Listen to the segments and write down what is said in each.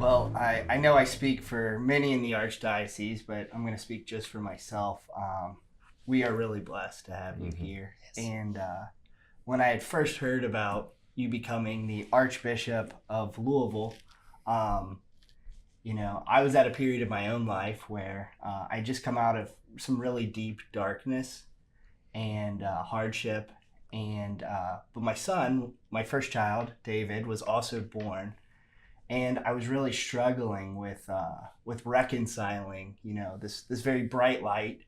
Well, I know I speak for many in the Archdiocese, but I'm going to speak just for myself. We are really blessed to have you here. Yes. And when I had first heard about you becoming the Archbishop of Louisville, I was at a period of my own life where I just come out of some really deep darkness and hardship. And but my son, my first child, David, was also born. And I was really struggling with reconciling, this very bright light,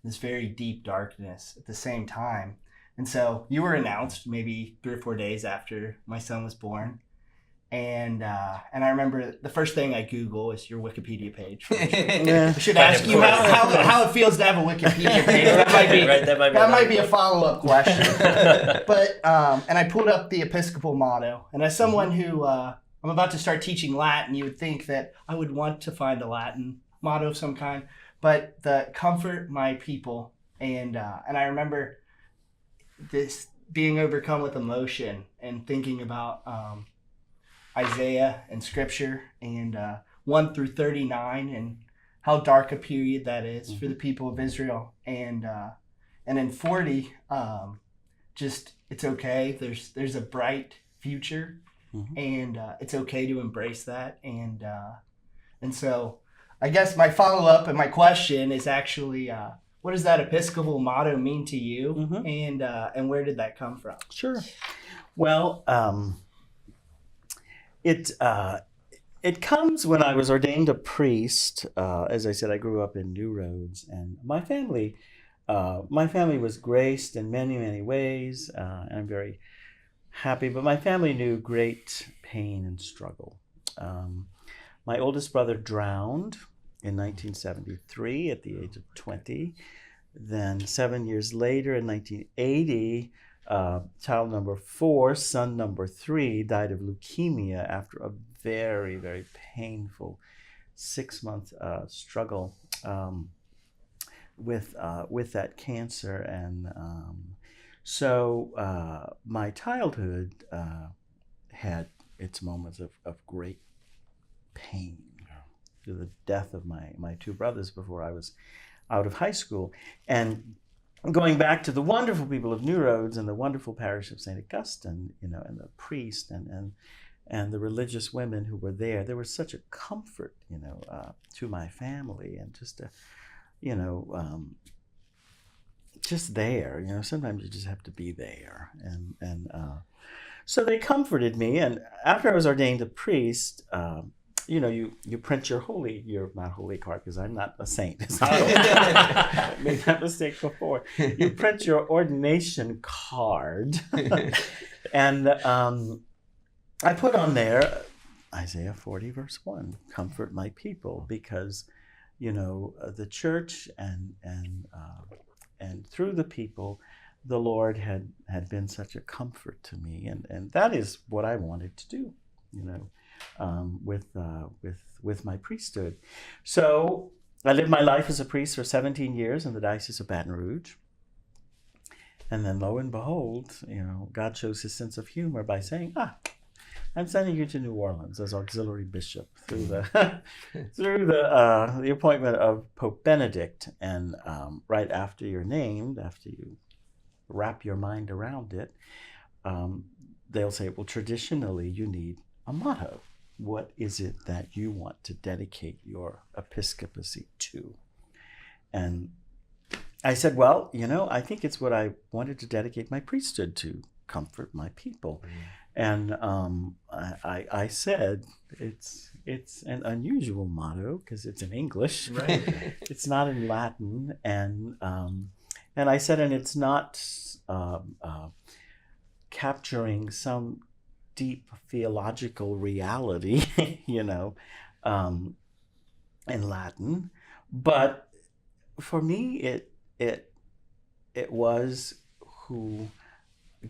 this very deep darkness at the same time. And so you were announced maybe 3 or 4 days after my son was born, and I remember the first thing I Google is your Wikipedia page. I should ask you how it feels to have a Wikipedia page. That might be a follow-up question. But and I pulled up the Episcopal motto, and as someone who I'm about to start teaching Latin, you would think that I would want to find a Latin motto of some kind, but the comfort my people, and I remember this being overcome with emotion and thinking about Isaiah and Scripture and 1 through 39 and how dark a period that is for the people of Israel, and in 40, just it's okay. There's a bright future. And it's okay to embrace that, and so I guess my follow-up and my question is actually, what does that Episcopal motto mean to you, and where did that come from? Sure. Well, it comes when I was ordained a priest. As I said, I grew up in New Roads, and my family was graced in many, many ways, and I'm very happy, but my family knew great pain and struggle. My oldest brother drowned in 1973 at the age of 20. Then 7 years later, in 1980, child number 4, son number 3, died of leukemia after a very, very painful 6-month struggle with that cancer. And so my childhood had its moments of great pain through the death of my 2 brothers before I was out of high school. And going back to the wonderful people of New Roads and the wonderful parish of St. Augustine, and the priest and the religious women who were there was such a comfort, to my family, and just just there, sometimes you just have to be there. And so they comforted me. And after I was ordained a priest, you print your not holy card, because I'm not a saint. I made that mistake before. You print your ordination card. And I put on there Isaiah 40 verse 1, comfort my people, because, the church and through the people, the Lord had been such a comfort to me, and that is what I wanted to do, with my priesthood. So I lived my life as a priest for 17 years in the Diocese of Baton Rouge, and then lo and behold, God shows His sense of humor by saying, I'm sending you to New Orleans as auxiliary bishop through the appointment of Pope Benedict. And right after you're named, after you wrap your mind around it, they'll say, well, traditionally you need a motto. What is it that you want to dedicate your episcopacy to? And I said, well, I think it's what I wanted to dedicate my priesthood to, comfort my people. And I said it's an unusual motto because it's in English, right? It's not in Latin, and I said, and it's not capturing some deep theological reality, in Latin, but for me it was who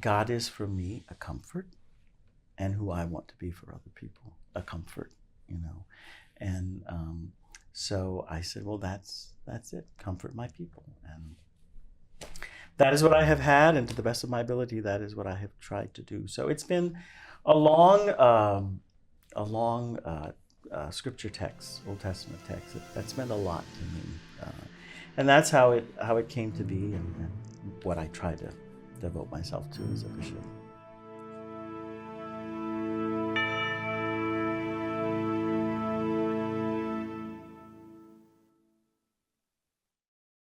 God is for me, a comfort, and who I want to be for other people, a comfort, And so I said, well, that's it, comfort my people. And that is what I have had, and to the best of my ability, that is what I have tried to do. So it's been a long scripture texts, Old Testament texts. That's meant a lot to me, and that's how it came to be, and what I try to devote myself to as a bishop.